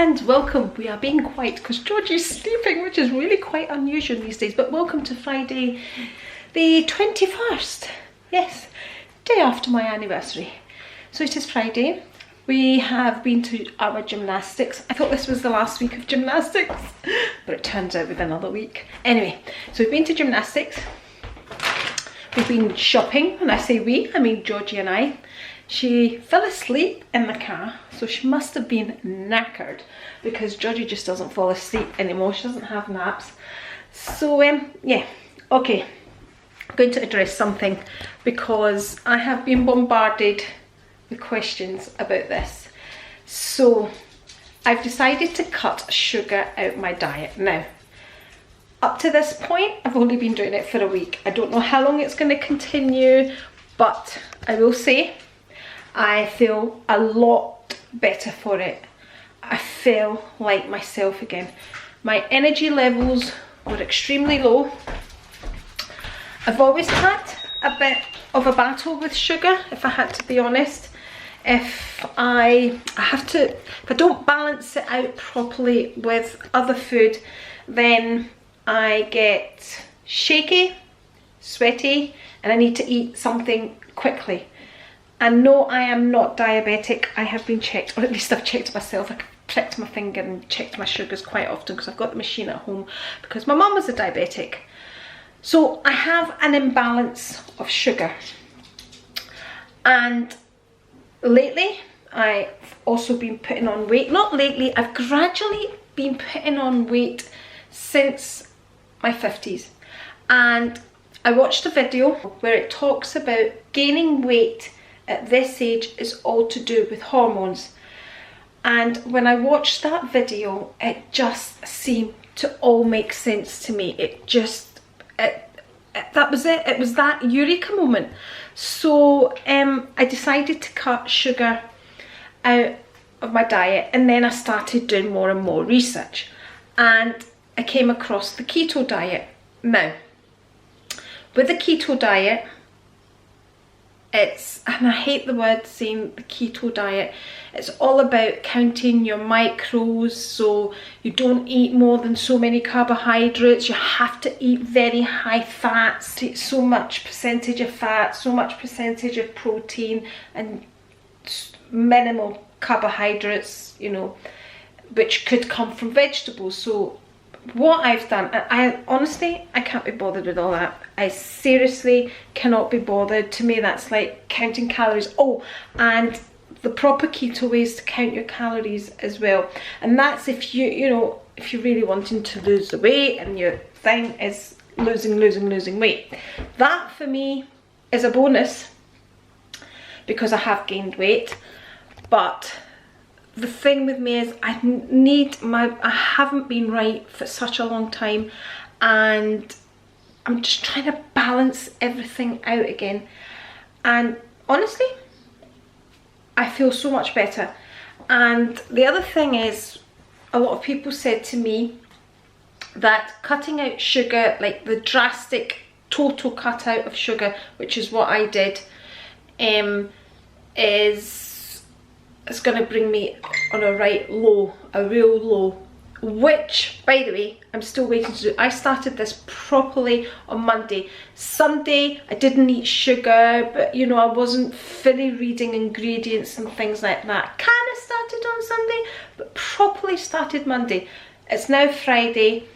and welcome. We are being quiet because Georgie's sleeping, which is really quite unusual these days, but welcome to Friday the 21st. Yes, day after my anniversary. So it is Friday. We have been to our gymnastics. I thought this was the last week of gymnastics, but it turns out with another week. Anyway, so we've been to gymnastics. We've been shopping, and I say we, I mean Georgie and I. She fell asleep in the car, so she must have been knackered because Georgie just doesn't fall asleep anymore. She doesn't have naps. So yeah, okay. I'm going to address something because I have been bombarded with questions about this. So I've decided to cut sugar out my diet. Now, up to this point, I've only been doing it for a week. I don't know how long it's going to continue, but I will say I feel a lot better for it. I feel like myself again. My energy levels were extremely low. I've always had a bit of a battle with sugar, if I had to be honest. If I don't balance it out properly with other food, then I get shaky, sweaty, and I need to eat something quickly. And no, I am not diabetic. I have been checked, or at least I've checked myself. I've pricked my finger and checked my sugars quite often because I've got the machine at home because my mum was a diabetic. So I have an imbalance of sugar. And lately, I've also been putting on weight. Not lately, I've gradually been putting on weight since my 50s. And I watched a video where it talks about gaining weight at this age is all to do with hormones. And when I watched that video, it just seemed to all make sense to me. That was it. It was that eureka moment. So I decided to cut sugar out of my diet, and then I started doing more and more research, and I came across the keto diet. Now, with the keto diet, and I hate the word saying the keto diet, it's all about counting your macros, so you don't eat more than so many carbohydrates, you have to eat very high fats, so much percentage of fat, so much percentage of protein, and minimal carbohydrates, you know, which could come from vegetables. So what I've done, I honestly, I can't be bothered with all that. I seriously cannot be bothered. To me, that's like counting calories. Oh, and the proper keto way is to count your calories as well. And that's if if you're really wanting to lose the weight and your thing is losing weight. That for me is a bonus because I have gained weight. But the thing with me is I haven't been right for such a long time, and I'm just trying to balance everything out again. And honestly, I feel so much better. And the other thing is, a lot of people said to me that cutting out sugar, like the drastic total cut out of sugar, which is what I did, it's going to bring me on a real low, which, by the way, I'm still waiting to do. I started this properly on Monday. Sunday, I didn't eat sugar, but you know, I wasn't fully reading ingredients and things like that. Kind of started on Sunday, but properly started Monday. It's now Friday.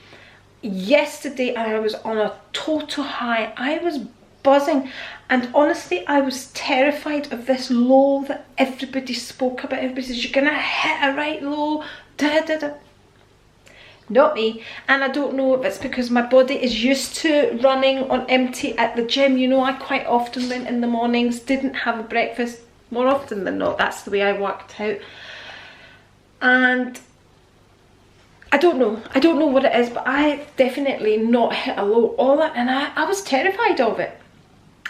Yesterday, I was on a total high. I was buzzing, and honestly I was terrified of this low that everybody spoke about. Everybody says you're gonna hit a right low, Not me. And I don't know if it's because my body is used to running on empty at the gym. You know, I quite often went in the mornings, didn't have a breakfast, more often than not. That's the way I worked out. And I don't know what it is, but I definitely not hit a low all that, and I was terrified of it.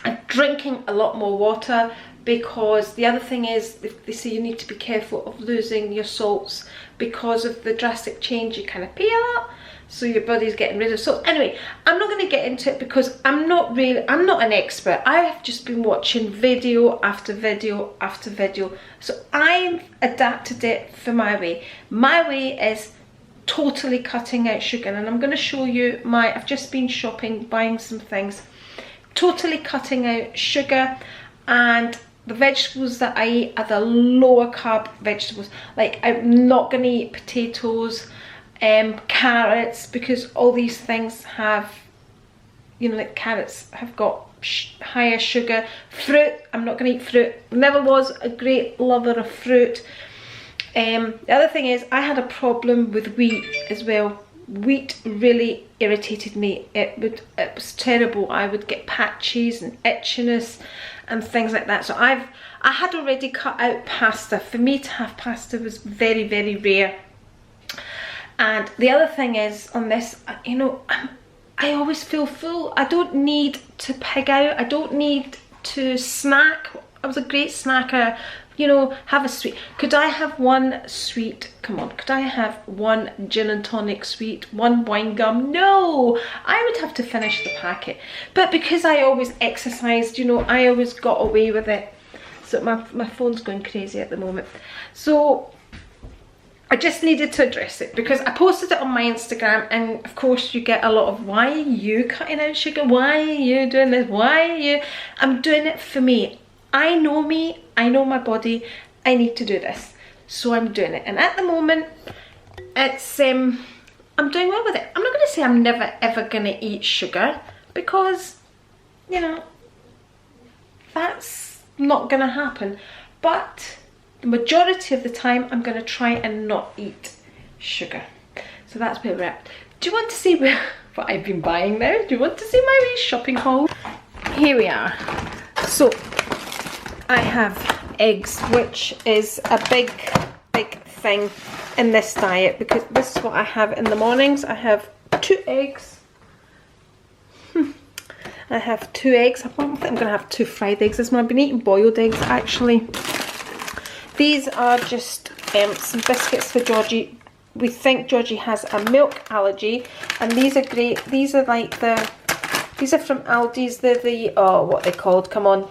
I'm drinking a lot more water, because the other thing is, they say you need to be careful of losing your salts because of the drastic change. You kind of pee a lot, so your body's getting rid of salt. Anyway, I'm not going to get into it because I'm not an expert. I have just been watching video after video after video, so I've adapted it for my way. My way is totally cutting out sugar, and I'm going to show you I've just been shopping, buying some things, totally cutting out sugar, and the vegetables that I eat are the lower carb vegetables. Like, I'm not going to eat potatoes, carrots, because all these things have, you know, like carrots have got higher sugar. Fruit, I'm not going to eat fruit. Never was a great lover of fruit. The other thing is, I had a problem with wheat as well. Wheat really irritated me. It was terrible. I would get patches and itchiness and things like that. So I had already cut out pasta. For me to have pasta was very, very rare. And the other thing is, on this, you know, I always feel full. I don't need to pig out. I don't need to snack. I was a great snacker. You know, have a sweet. Could I have one sweet? Come on, could I have one gin and tonic sweet? One wine gum? No, I would have to finish the packet. But because I always exercised, you know, I always got away with it. So my phone's going crazy at the moment. So I just needed to address it because I posted it on my Instagram, and of course you get a lot of, why are you cutting out sugar? Why are you doing this? Why are you? I'm doing it for me. I know me, I know my body, I need to do this. So I'm doing it. And at the moment, it's, I'm doing well with it. I'm not going to say I'm never ever going to eat sugar, because, you know, that's not going to happen. But the majority of the time, I'm going to try and not eat sugar. So that's where we're at. Do you want to see what I've been buying now? Do you want to see my wee shopping haul? Here we are. So I have eggs, which is a big thing in this diet, because this is what I have in the mornings. I have 2 eggs. I have 2 eggs. I think I'm going to have 2 fried eggs this morning. I've been eating boiled eggs, actually. These are just some biscuits for Georgie. We think Georgie has a milk allergy, and these are great. These are like these are from Aldi's. They're the, oh, what they called? Come on,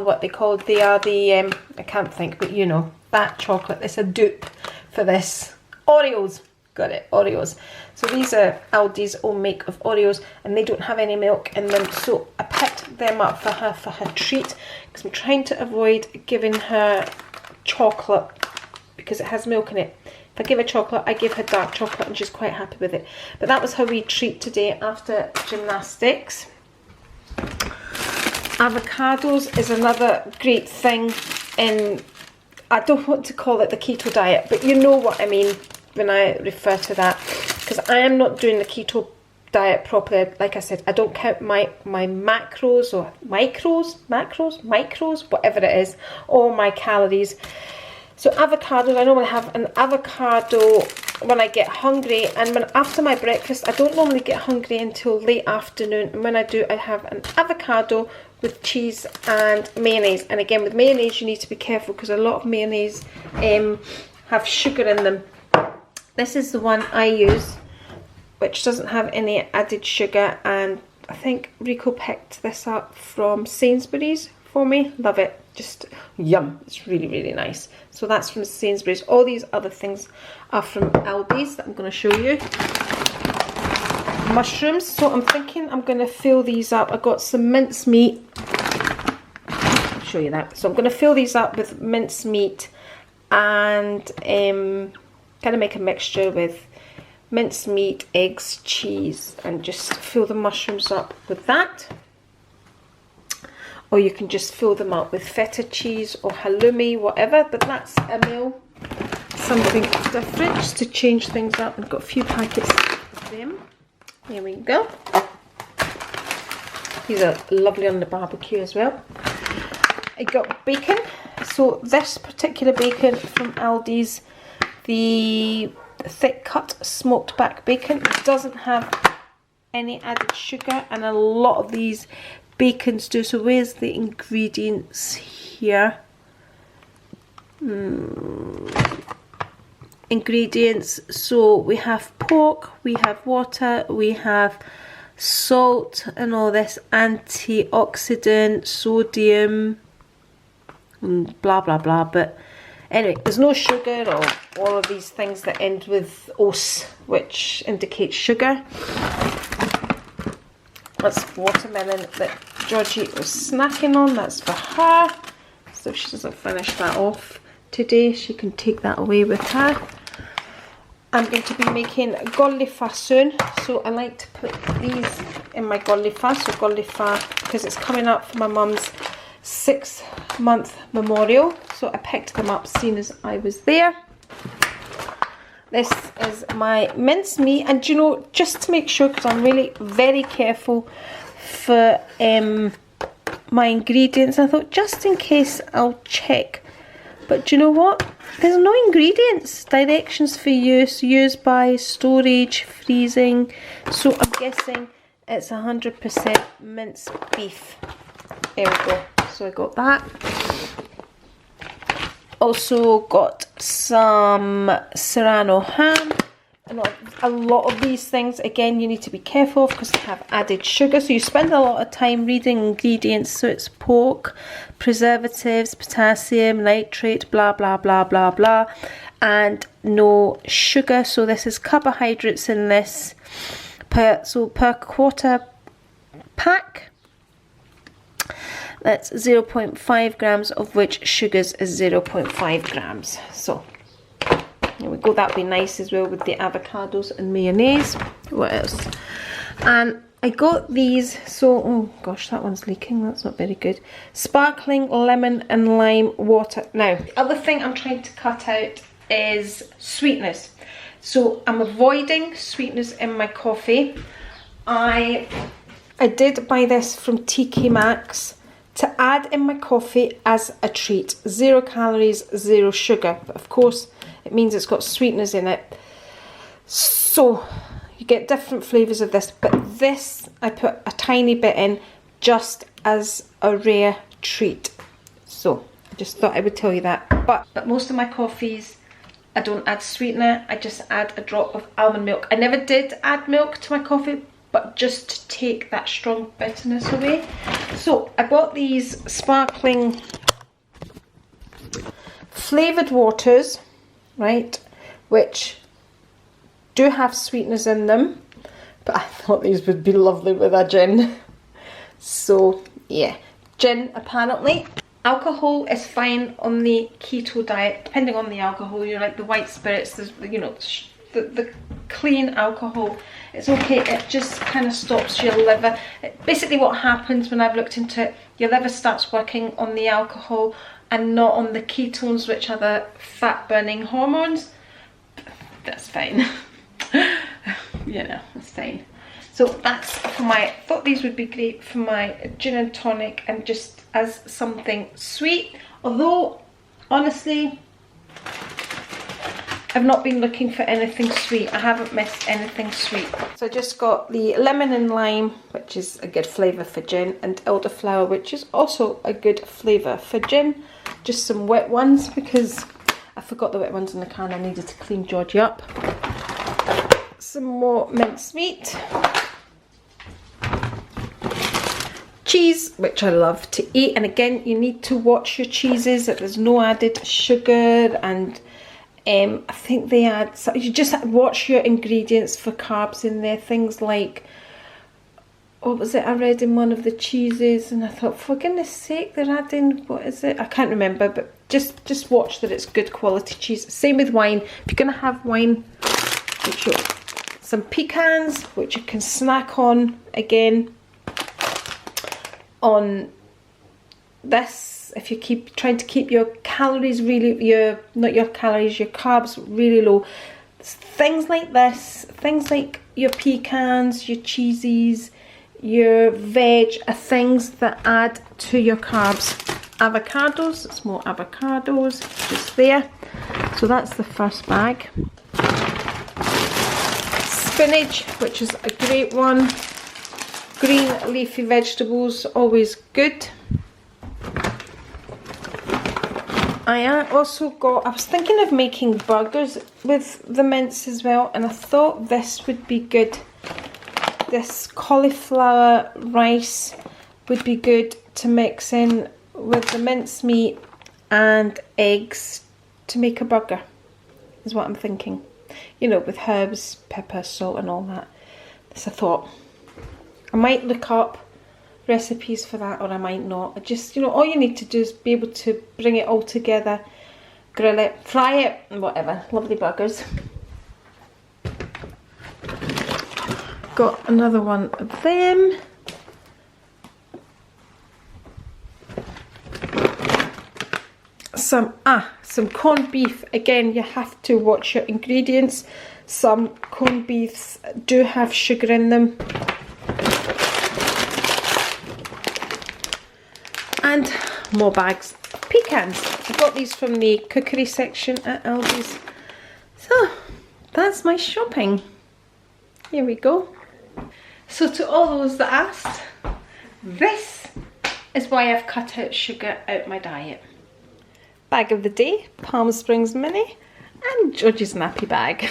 what they called? They are the, I can't think, but you know, that chocolate. It's a dupe for this. Oreos. Got it, Oreos. So these are Aldi's own make of Oreos, and they don't have any milk in them. So I picked them up for her treat, because I'm trying to avoid giving her chocolate because it has milk in it. If I give her chocolate, I give her dark chocolate, and she's quite happy with it. But that was her wee treat today after gymnastics. Avocados is another great thing in, I don't want to call it the keto diet, but you know what I mean when I refer to that, because I am not doing the keto diet properly. Like I said, I don't count my macros or micros, whatever it is, or my calories. So avocados, I normally have an avocado when I get hungry, and after my breakfast, I don't normally get hungry until late afternoon, and when I do, I have an avocado with cheese and mayonnaise. And again, with mayonnaise, you need to be careful, because a lot of mayonnaise have sugar in them. This is the one I use, which doesn't have any added sugar, and I think Rico picked this up from Sainsbury's for me. Love it. Just yum. It's really, really nice. So that's from Sainsbury's. All these other things are from Aldi's that I'm going to show you. Mushrooms. So I'm thinking I'm going to fill these up. I got some mincemeat. I'll show you that. So I'm going to fill these up with mincemeat, and kind of make a mixture with mincemeat, eggs, cheese, and just fill the mushrooms up with that. Or you can just fill them up with feta cheese or halloumi, whatever, but that's a meal. Something different, just to change things up. I've got a few packets of them. There we go. These are lovely on the barbecue as well. I got bacon. So this particular bacon from Aldi's, the thick cut smoked back bacon, doesn't have any added sugar, and a lot of these bacon stew. So where's the ingredients here? Ingredients, so we have pork, we have water, we have salt and all this antioxidant, sodium, and blah blah blah. But anyway, there's no sugar or all of these things that end with os, which indicates sugar. That's watermelon that Georgie was snacking on, that's for her. So if she doesn't finish that off today, she can take that away with her. I'm going to be making gollifa soon, so I like to put these in my gollifa. So gollifa, because it's coming up for my mum's 6-month memorial, so I picked them up seeing as I was there. This is my mincemeat, and you know, just to make sure, because I'm really very careful for my ingredients, I thought just in case I'll check. But do you know what? There's no ingredients. Directions for use by, storage, freezing. So I'm guessing it's 100% minced beef. There we go. So I got that. Also got some Serrano ham. And a lot of these things, again, you need to be careful of because they have added sugar. So you spend a lot of time reading ingredients. So it's pork, preservatives, potassium, nitrate, blah, blah, blah, blah, blah. And no sugar. So this is carbohydrates in this. Per quarter pack, that's 0.5 grams, of which sugars is 0.5 grams. So there we go, that'd be nice as well with the avocados and mayonnaise. What else? And I got these, so, oh gosh, that one's leaking, that's not very good. Sparkling lemon and lime water. Now, the other thing I'm trying to cut out is sweetness. So I'm avoiding sweetness in my coffee. I did buy this from TK Maxx to add in my coffee as a treat. 0 calories, 0 sugar. But of course, it means it's got sweeteners in it. So you get different flavours of this. But this, I put a tiny bit in just as a rare treat. So I just thought I would tell you that. But most of my coffees, I don't add sweetener. I just add a drop of almond milk. I never did add milk to my coffee, but just to take that strong bitterness away. So I bought these sparkling flavoured waters, right, which do have sweeteners in them, but I thought these would be lovely with a gin. So yeah, gin apparently. Alcohol is fine on the keto diet, depending on the alcohol. You know, like the white spirits, there's, you know, the clean alcohol, it's okay. It just kind of stops your liver. Basically what happens when I've looked into it, your liver starts working on the alcohol and not on the ketones, which are the fat burning hormones. That's fine. You know, that's fine. So that's for my, thought these would be great for my gin and tonic and just as something sweet. Although, honestly, I've not been looking for anything sweet. I haven't missed anything sweet. So I just got the lemon and lime, which is a good flavour for gin, and elderflower, which is also a good flavour for gin. Just some wet ones because I forgot the wet ones in the can. I needed to clean Georgie up. Some more mincemeat. Cheese, which I love to eat. And again, you need to watch your cheeses that there's no added sugar, and I think they add, so you just watch your ingredients for carbs in there. Things like, what was it I read in one of the cheeses, and I thought, for goodness sake, they're adding, what is it? I can't remember, but just watch that it's good quality cheese. Same with wine. If you're going to have wine, make sure. Some pecans, which you can snack on, again, on this, if you keep trying to keep your calories really, not your calories, your carbs really low. Things like this, things like your pecans, your cheesies, your veg are things that add to your carbs. Avocados, it's more avocados, just there. So that's the first bag. Spinach, which is a great one. green leafy vegetables, always good. I also got, I was thinking of making burgers with the mince as well, and I thought this would be good. This cauliflower rice would be good to mix in with the mincemeat and eggs to make a burger, is what I'm thinking. You know, with herbs, pepper, salt and all that. So I thought I might look up recipes for that, or I might not. I just, you know, all you need to do is be able to bring it all together, grill it, fry it, and whatever. Lovely burgers. Got another one of them. Some corned beef. Again, you have to watch your ingredients. Some corned beefs do have sugar in them. And more bags of pecans. I got these from the cookery section at Aldi's. So that's my shopping. Here we go. So to all those that asked, this is why I've cut out sugar out my diet. Bag of the day, Palm Springs Mini, and George's nappy bag.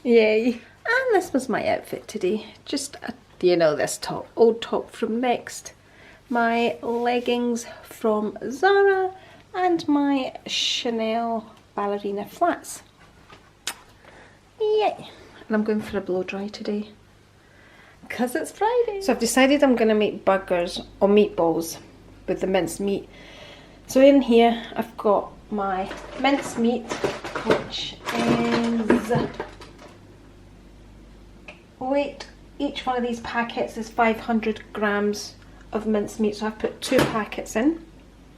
Yay. And this was my outfit today. Just a, you know, this top, old top from Next. My leggings from Zara and my Chanel ballerina flats. Yay! And I'm going for a blow dry today because it's Friday. So I've decided I'm going to make burgers or meatballs with the minced meat. So in here I've got my minced meat, which is, weight, each one of these packets is 500 grams of minced meat, so I've put 2 packets in.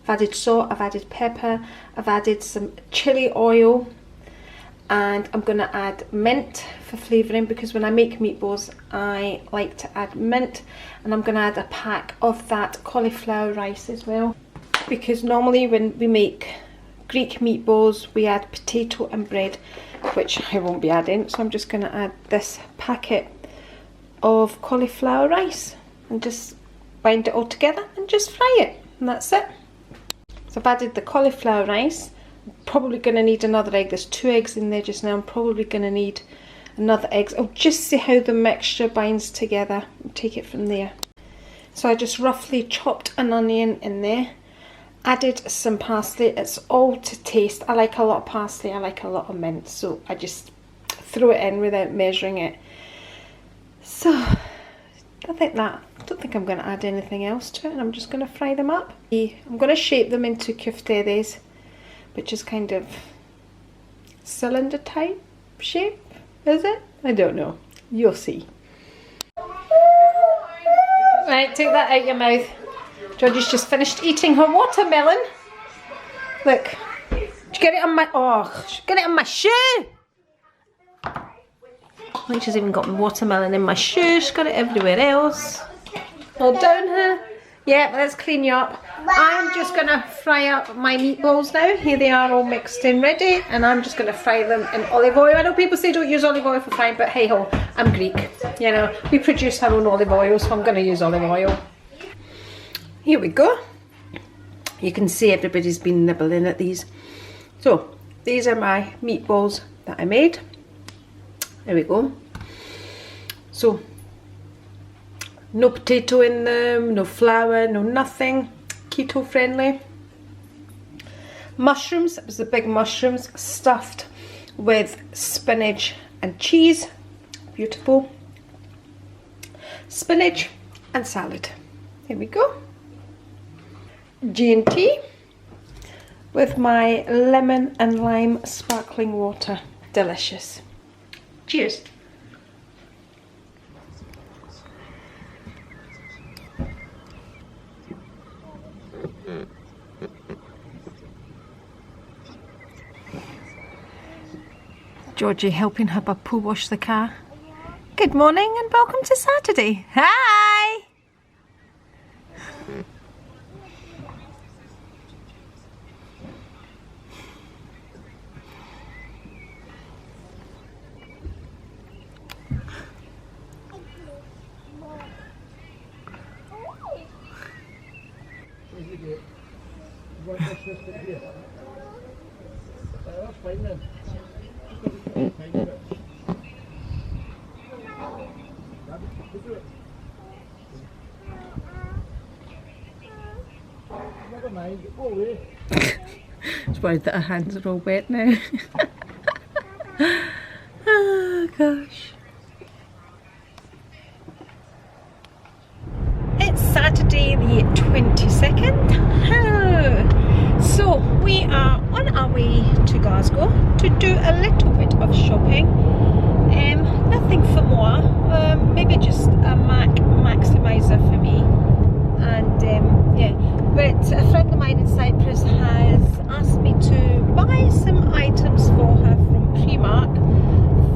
I've added salt, I've added pepper, I've added some chili oil, and I'm going to add mint for flavouring, because when I make meatballs I like to add mint. And I'm going to add a pack of that cauliflower rice as well, because normally when we make Greek meatballs we add potato and bread, which I won't be adding, so I'm just going to add this packet of cauliflower rice and just bind it all together and just fry it, and that's it. So I've added the cauliflower rice. I'm probably going to need another egg. There's 2 eggs in there just now. I'm probably going to need another egg. I'll just see how the mixture binds together and take it from there. So I just roughly chopped an onion in there, added some parsley. It's all to taste. I like a lot of parsley, I like a lot of mint, so I just throw it in without measuring it. So I don't think I'm going to add anything else to it, and I'm just going to fry them up. I'm going to shape them into koftedes, which is kind of cylinder type shape, is it? I don't know. You'll see. Right, take that out your mouth. Georgie's just finished eating her watermelon. Look. Did you get it on my... Oh, she got it on my shoe. I think she's even got watermelon in my shoe. She's got it everywhere else. All down her. Yeah, let's clean you up. I'm just going to fry up my meatballs now. Here they are, all mixed in ready. And I'm just going to fry them in olive oil. I know people say don't use olive oil for frying, but hey ho, I'm Greek. You know, we produce our own olive oil, so I'm going to use olive oil. Here we go. You can see everybody's been nibbling at these. So, these are my meatballs that I made. There we go. So, no potato in them, no flour, no nothing. Keto friendly. Mushrooms, it was the big mushrooms stuffed with spinach and cheese. Beautiful. Spinach and salad. Here we go. G&T with my lemon and lime sparkling water. Delicious. Cheers. Georgie helping her papa wash the car. Good morning and welcome to Saturday. Hi! That's fine then. Never mind, go away. It's worried that her hands are all wet now. Oh gosh. It's Saturday the 22nd. So we are on our way to Glasgow to do a little bit of shopping. Nothing for more, maybe just a maximizer for me. And yeah, but a friend of mine in Cyprus has asked me to buy some items for her from Primark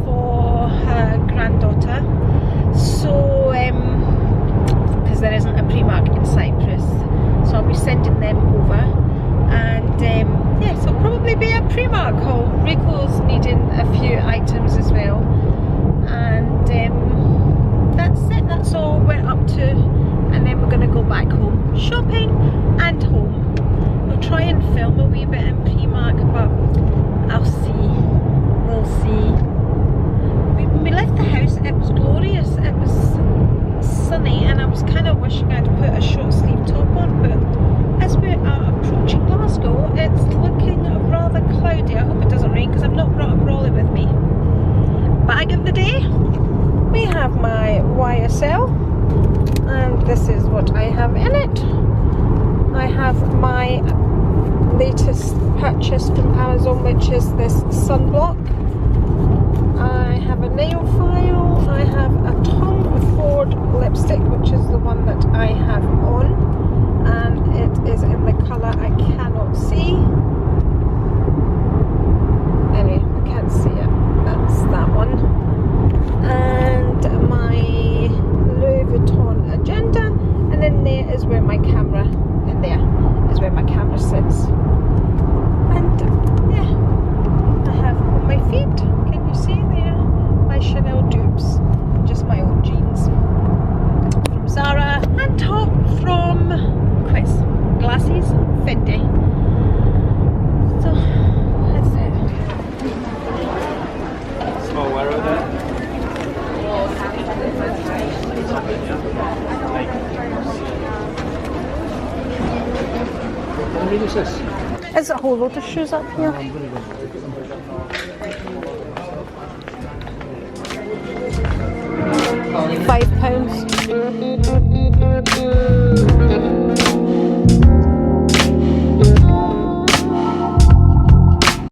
for her granddaughter. So because there isn't a Primark in Cyprus, so I'll be sending them over. And yeah, so probably be a Primark haul. Rico's needing a few items as well. And that's it, that's all we're up to. And then we're going to go back home, shopping and home. We'll try and film a wee bit in Primark, but I'll see, we'll see. When we left the house, it was glorious, it was sunny, and I was kind of wishing I'd put a short sleeve top on, but as we are approaching Glasgow, it's looking rather cloudy. I hope it doesn't rain because I've not brought a brolly with me. Bag of the day, we have my YSL, and this is what I have in it. I have my latest purchase from Amazon, which is this sunblock. I have a nail file, I have a Tom Ford lipstick, which is the one that I have on, and it is in the colour I cannot see. Anyway, I can't see it, that's that one. And my Louis Vuitton agenda, and in there is where my camera, in there is where my camera sits. And yeah, I have on my feet, can you see there, my Chanel dupes, just my old jeans from Zara, and top from Quiz, glasses, FENTY. So that's it. Small arrow there. How many is this? There's a whole load of shoes up here. I'm going to go. £5.